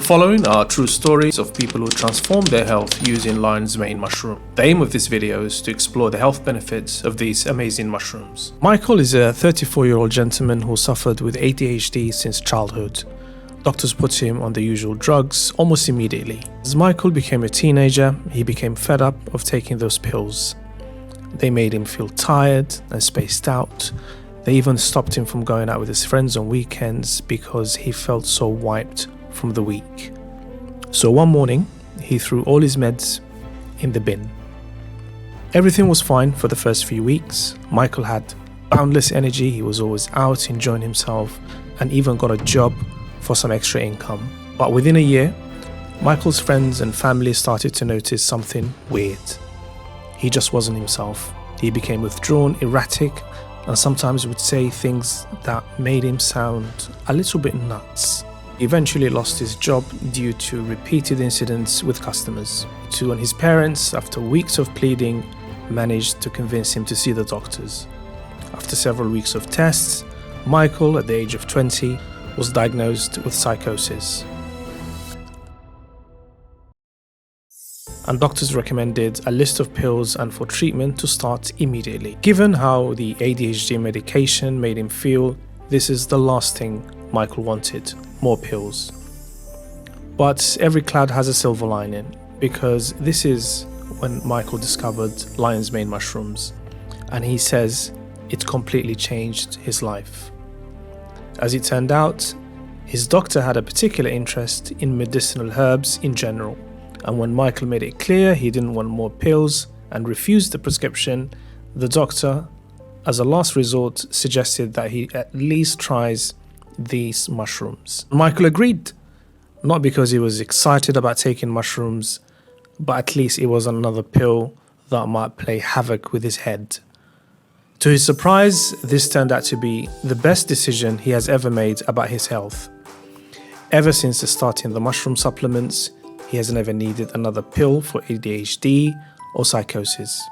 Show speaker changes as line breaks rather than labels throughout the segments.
following are true stories of people who transformed their health using lion's mane mushroom. The aim of this video is to explore the health benefits of these amazing mushrooms. Michael is a 34-year-old gentleman who suffered with ADHD since childhood. Doctors put him on the usual drugs almost immediately. As Michael became a teenager, he became fed up of taking those pills. They made him feel tired and spaced out. They even stopped him from going out with his friends on weekends because he felt so wiped from the week. So one morning, he threw all his meds in the bin. Everything was fine for the first few weeks. Michael had boundless energy, he was always out enjoying himself and even got a job for some extra income. But within a year, Michael's friends and family started to notice something weird. He just wasn't himself. He became withdrawn, erratic, and sometimes would say things that made him sound a little bit nuts. He eventually lost his job due to repeated incidents with customers. And his parents, after weeks of pleading, managed to convince him to see the doctors. After several weeks of tests, Michael, at the age of 20, was diagnosed with psychosis. And doctors recommended a list of pills and for treatment to start immediately. Given how the ADHD medication made him feel, this is the last thing Michael wanted, more pills. But every cloud has a silver lining, because this is when Michael discovered lion's mane mushrooms, and he says it completely changed his life. As it turned out, his doctor had a particular interest in medicinal herbs in general, and when Michael made it clear he didn't want more pills and refused the prescription, the doctor, as a last resort, suggested that he at least tries these mushrooms. Michael agreed, not because he was excited about taking mushrooms, but at least it was another pill that might play havoc with his head. To his surprise, this turned out to be the best decision he has ever made about his health. Ever since starting the mushroom supplements, he has never needed another pill for ADHD or psychosis.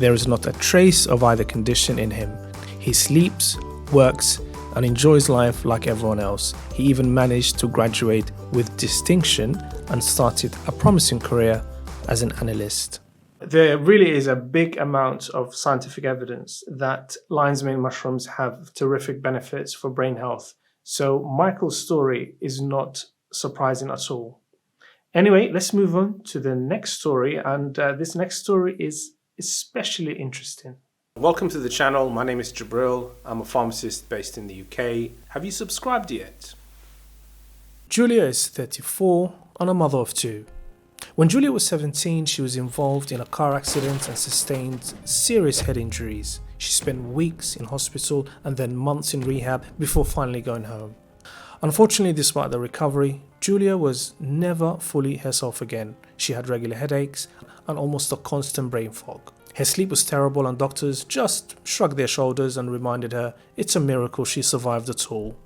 There is not a trace of either condition in him. He sleeps, works, and enjoys life like everyone else. He even managed to graduate with distinction and started a promising career as an analyst. There really is a big amount of scientific evidence that lion's mane mushrooms have terrific benefits for brain health. So Michael's story is not surprising at all. Anyway, let's move on to the next story, and this next story is especially interesting. Welcome to the channel. My name is Jabril. I'm a pharmacist based in the UK. Have you subscribed yet? Julia is 34 and a mother of two. When Julia was 17, she was involved in a car accident and sustained serious head injuries. She spent weeks in hospital and then months in rehab before finally going home. Unfortunately, despite the recovery, Julia was never fully herself again. She had regular headaches and almost a constant brain fog. Her sleep was terrible and doctors just shrugged their shoulders and reminded her it's a miracle she survived at all.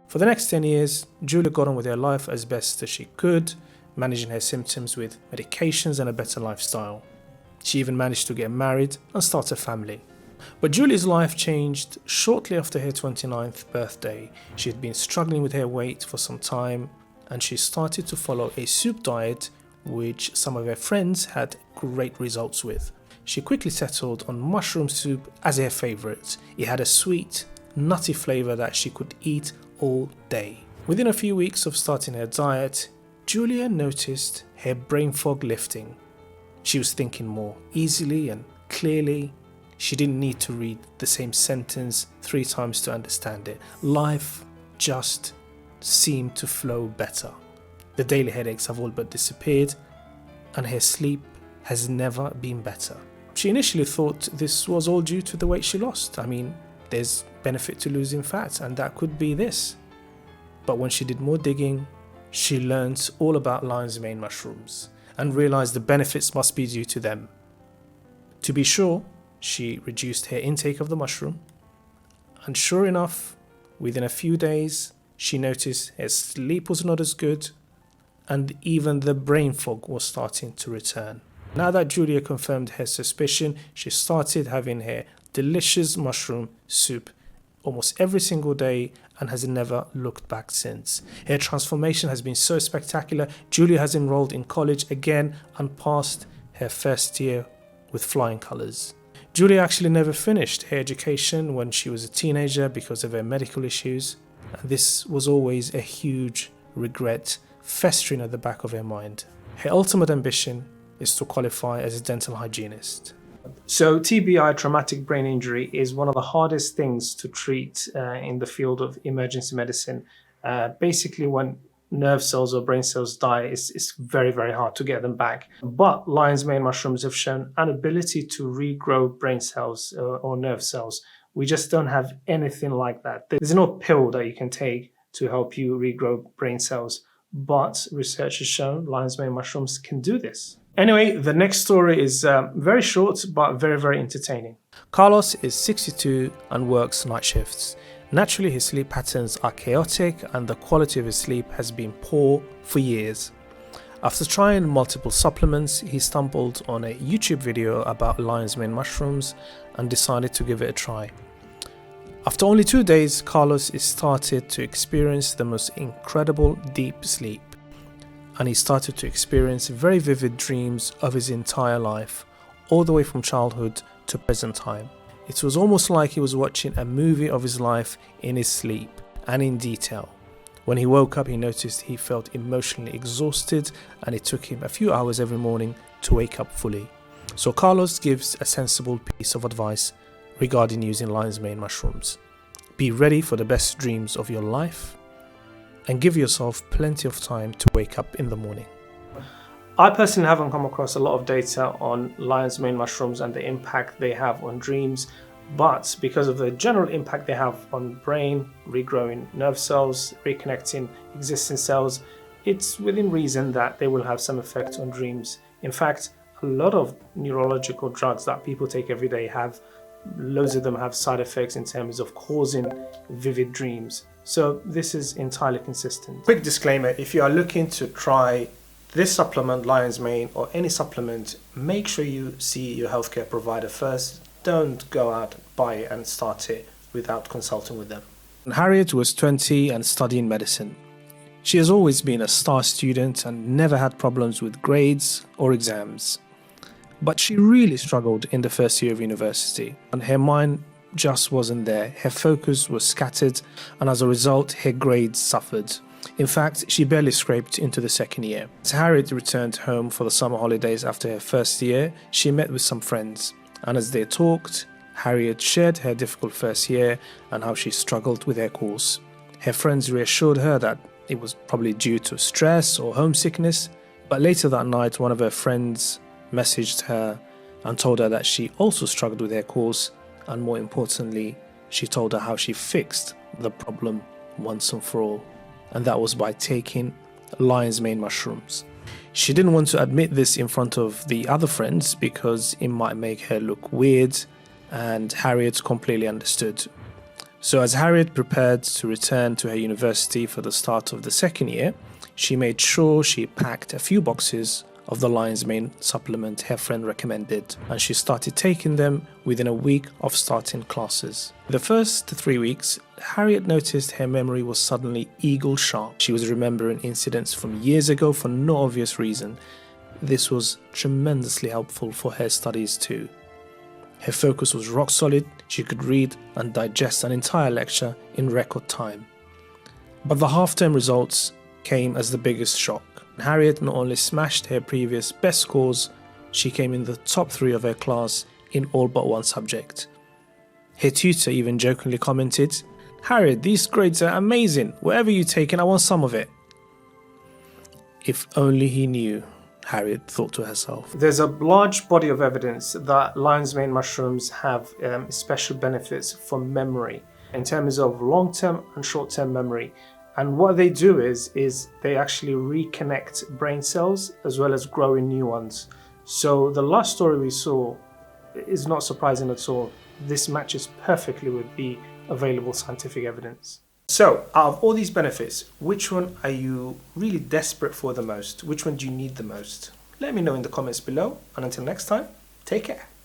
For the next 10 years, Julia got on with her life as best as she could, managing her symptoms with medications and a better lifestyle. She even managed to get married and start a family. But Julia's life changed shortly after her 29th birthday. She had been struggling with her weight for some time, and she started to follow a soup diet which some of her friends had great results with. She quickly settled on mushroom soup as her favorite. It had a sweet, nutty flavor that she could eat all day. Within a few weeks of starting her diet, Julia noticed her brain fog lifting. She was thinking more easily and clearly. She didn't need to read the same sentence 3 times to understand it. Life just seemed to flow better. The daily headaches have all but disappeared, and her sleep has never been better. She initially thought this was all due to the weight she lost. I mean, there's benefit to losing fat, and that could be this. But when she did more digging, she learned all about lion's mane mushrooms and realized the benefits must be due to them. To be sure, she reduced her intake of the mushroom, and sure enough, within a few days, she noticed her sleep was not as good, and even the brain fog was starting to return. Now that Julia confirmed her suspicion, she started having her delicious mushroom soup almost every single day and has never looked back since. Her transformation has been so spectacular. Julia has enrolled in college again and passed her first year with flying colors. Julia actually never finished her education when she was a teenager because of her medical issues. This was always a huge regret festering at the back of her mind. Her ultimate ambition is to qualify as a dental hygienist. So TBI, traumatic brain injury, is one of the hardest things to treat in the field of emergency medicine. Basically, when nerve cells or brain cells die, it's very, very hard to get them back. But lion's mane mushrooms have shown an ability to regrow brain cells or nerve cells. We just don't have anything like that. There's no pill that you can take to help you regrow brain cells. But research has shown lion's mane mushrooms can do this. Anyway, the next story is very short but very, very entertaining. Carlos is 62 and works night shifts. Naturally, his sleep patterns are chaotic and the quality of his sleep has been poor for years. After trying multiple supplements, he stumbled on a YouTube video about lion's mane mushrooms and decided to give it a try. After only 2 days, Carlos started to experience the most incredible deep sleep. And he started to experience very vivid dreams of his entire life, all the way from childhood to present time. It was almost like he was watching a movie of his life in his sleep and in detail. When he woke up, he noticed he felt emotionally exhausted and it took him a few hours every morning to wake up fully. So Carlos gives a sensible piece of advice regarding using lion's mane mushrooms. Be ready for the best dreams of your life and give yourself plenty of time to wake up in the morning. I personally haven't come across a lot of data on lion's mane mushrooms and the impact they have on dreams, but because of the general impact they have on brain, regrowing nerve cells, reconnecting existing cells, it's within reason that they will have some effect on dreams. In fact, a lot of neurological drugs that people take every day loads of them have side effects in terms of causing vivid dreams. So this is entirely consistent. Quick disclaimer, if you are looking to try this supplement, lion's mane, or any supplement, make sure you see your healthcare provider first. Don't go out and buy it and start it without consulting with them. Harriet was 20 and studying medicine. She has always been a star student and never had problems with grades or exams. But she really struggled in the first year of university, and her mind just wasn't there. Her focus was scattered, and as a result, her grades suffered. In fact, she barely scraped into the second year. As Harriet returned home for the summer holidays after her first year, she met with some friends, and as they talked, Harriet shared her difficult first year and how she struggled with her course. Her friends reassured her that it was probably due to stress or homesickness, but later that night, one of her friends messaged her and told her that she also struggled with her course, and more importantly, she told her how she fixed the problem once and for all, and that was by taking lion's mane mushrooms. She didn't want to admit this in front of the other friends because it might make her look weird, and Harriet completely understood. So as Harriet prepared to return to her university for the start of the second year, she made sure she packed a few boxes of the lion's mane supplement her friend recommended, and she started taking them within a week of starting classes. The first 3 weeks, Harriet noticed her memory was suddenly eagle sharp. She was remembering incidents from years ago for no obvious reason. This was tremendously helpful for her studies too. Her focus was rock solid. She could read and digest an entire lecture in record time. But the half-term results came as the biggest shock. Harriet not only smashed her previous best scores, she came in the top 3 of her class in all but one subject. Her tutor even jokingly commented, "Harriet, these grades are amazing. Whatever you take, I want some of it." If only he knew, Harriet thought to herself. There's a large body of evidence that lion's mane mushrooms have special benefits for memory in terms of long-term and short-term memory. And what they do is they actually reconnect brain cells as well as growing new ones. So the last story we saw is not surprising at all. This matches perfectly with the available scientific evidence. So out of all these benefits, which one are you really desperate for the most? Which one do you need the most? Let me know in the comments below. And until next time, take care.